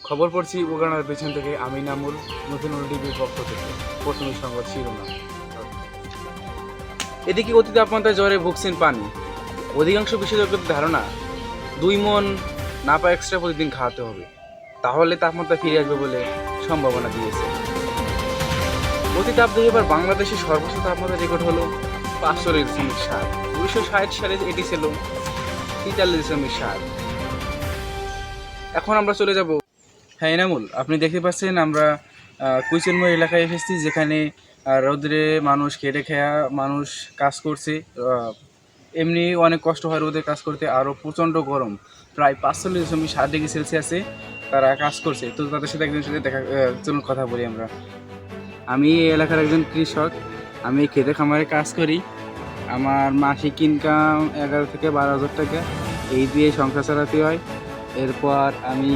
খবর পড়ছি উগান্ডার পেছন থেকে। আমি নামুল, নতুন টিভির পক্ষ থেকে। প্রথমে সংবাদ শিরোনাম। এদিকে অতি তাপমাত্রায় জ্বরে ভুগছেন পানি। অধিকাংশ বিশেষজ্ঞদের ধারণা 2 মণ নাপা এক্সট্রা প্রতিদিন খাওয়াতে হবে, তাহলে তাপমাত্রা ফিরে আসবে বলে সম্ভাবনা দিয়েছে। অতি তাপদাহী এবার বাংলাদেশের সর্বোচ্চ তাপমাত্রা রেকর্ড হলো 45.7। 1960 সালে এটি ছিল 43.7। এখন আমরা চলে যাব। হ্যাঁ এনামুল, আপনি দেখতে পাচ্ছেন আমরা কুইচেলময় এলাকায় এসেছি, যেখানে রোদ্রে মানুষ খেটে খেয়া মানুষ কাজ করছে। এমনি অনেক কষ্ট হয় রোদে কাজ করতে, আরও প্রচণ্ড গরম, প্রায় 45.7 ডিগ্রি সেলসিয়াসে তারা কাজ করছে। তো তাদের সাথে একজনের সাথে চলুন কথা বলি আমরা। আমি এই এলাকার একজন কৃষক, আমি খেতে খামারে কাজ করি। আমার মাসিক ইনকাম 11 থেকে 12 হাজার টাকা, এই দিয়ে সংসার চালাতে হয়। এরপর আমি